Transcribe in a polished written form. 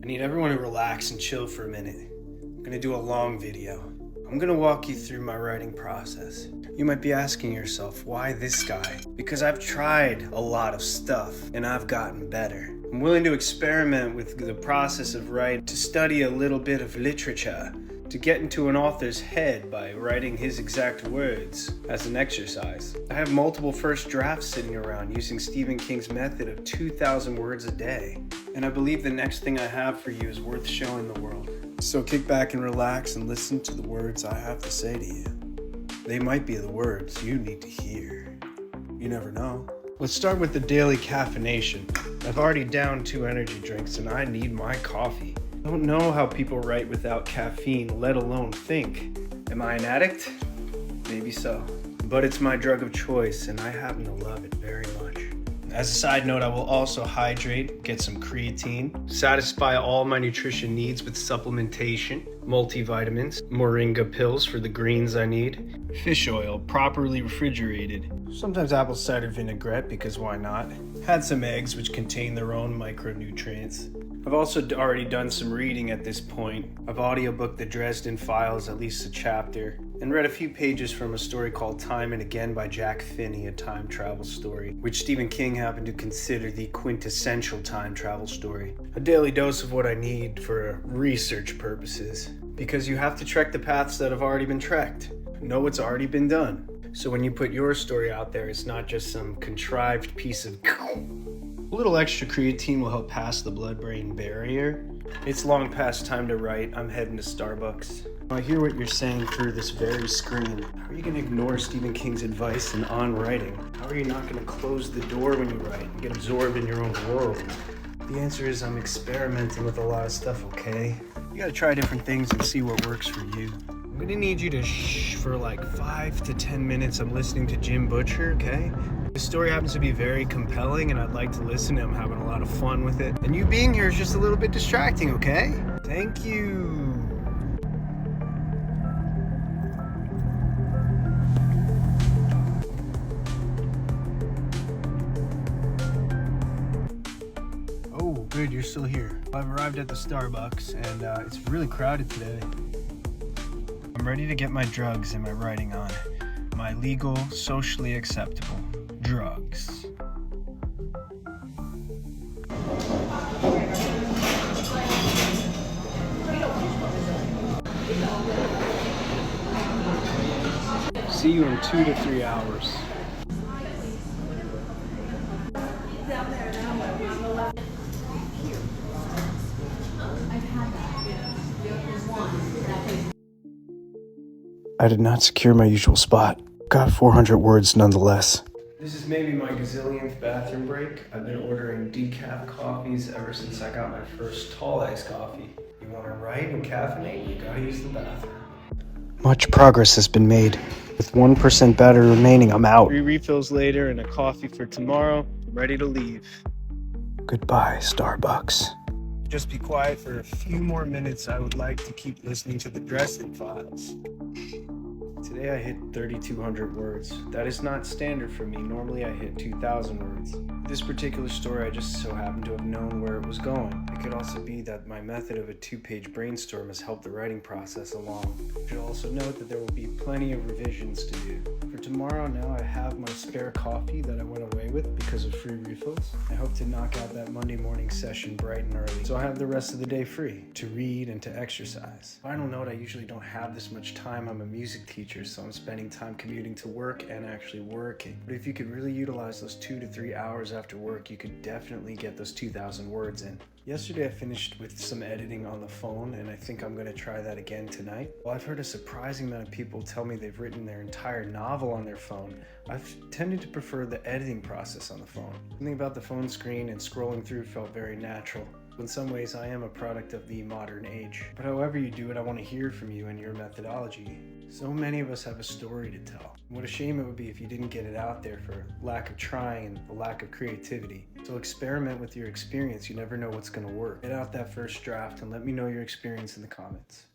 need everyone to relax and chill for a minute. I'm gonna do a long video. I'm gonna walk you through my writing process. You might be asking yourself, why this guy? Because I've tried a lot of stuff and I've gotten better. I'm willing to experiment with the process of writing, to study a little bit of literature, to get into an author's head by writing his exact words as an exercise. I have multiple first drafts sitting around using Stephen King's method of 2,000 words a day. And I believe the next thing I have for you is worth showing the world. So kick back and relax and listen to the words I have to say to you. They might be the words you need to hear. You never know. Let's start with the daily caffeination. I've already downed 2 energy drinks and I need my coffee. I don't know how people write without caffeine, let alone think. Am I an addict? Maybe so. But it's my drug of choice and I happen to love it very much. As a side note, I will also hydrate, get some creatine, satisfy all my nutrition needs with supplementation, multivitamins, moringa pills for the greens I need, fish oil, properly refrigerated, sometimes apple cider vinaigrette because why not, had some eggs which contain their own micronutrients. I've also already done some reading at this point. I've audiobooked the Dresden Files, at least a chapter, and read a few pages from a story called Time and Again by Jack Finney, a time travel story, which Stephen King happened to consider the quintessential time travel story. A daily dose of what I need for research purposes, because you have to trek the paths that have already been trekked, know what's already been done. So when you put your story out there, it's not just some contrived piece of a little extra creatine will help pass the blood-brain barrier. It's long past time to write. I'm heading to Starbucks. I hear what you're saying through this very screen. How are you going to ignore Stephen King's advice on writing? How are you not going to close the door when you write and get absorbed in your own world? The answer is I'm experimenting with a lot of stuff, okay? You gotta try different things and see what works for you. I'm gonna need you to shh for like 5 to 10 minutes. I'm listening to Jim Butcher, okay? The story happens to be very compelling and I'd like to listen. I'm having a lot of fun with it. And you being here is just a little bit distracting, okay? Thank you. Oh, good, you're still here. I've arrived at the Starbucks and it's really crowded today. I'm ready to get my drugs and my writing on. My legal, socially acceptable drugs. See you in 2 to 3 hours. I did not secure my usual spot. Got 400 words nonetheless. This is maybe my gazillionth bathroom break. I've been ordering decaf coffees ever since I got my first tall iced coffee. You want to write and caffeinate, you gotta use the bathroom. Much progress has been made. With 1% battery remaining, I'm out. 3 refills later and a coffee for tomorrow. I'm ready to leave. Goodbye, Starbucks. Just be quiet for a few more minutes. I would like to keep listening to the Dresden Files. Today I hit 3,200 words. That is not standard for me. Normally I hit 2,000 words. This particular story, I just so happened to have known where it was going. It could also be that my method of a 2-page brainstorm has helped the writing process along. You should also note that there will be plenty of revisions to do. For tomorrow now I have my spare coffee that I went away with because of free refills. I hope to knock out that Monday morning session bright and early, so I have the rest of the day free to read and to exercise. Final note, I usually don't have this much time. I'm a music teacher, so I'm spending time commuting to work and actually working. But if you could really utilize those 2 to 3 hours after work, you could definitely get those 2,000 words in. Yesterday I finished with some editing on the phone, and I think I'm going to try that again tonight. Well, I've heard a surprising amount of people tell me they've written their entire novel on their phone. I've tended to prefer the editing process on the phone. Something about the phone screen and scrolling through felt very natural. In some ways, I am a product of the modern age. But however you do it, I want to hear from you and your methodology. So many of us have a story to tell. What a shame it would be if you didn't get it out there for lack of trying and the lack of creativity. So experiment with your experience. You never know what's going to work. Get out that first draft and let me know your experience in the comments.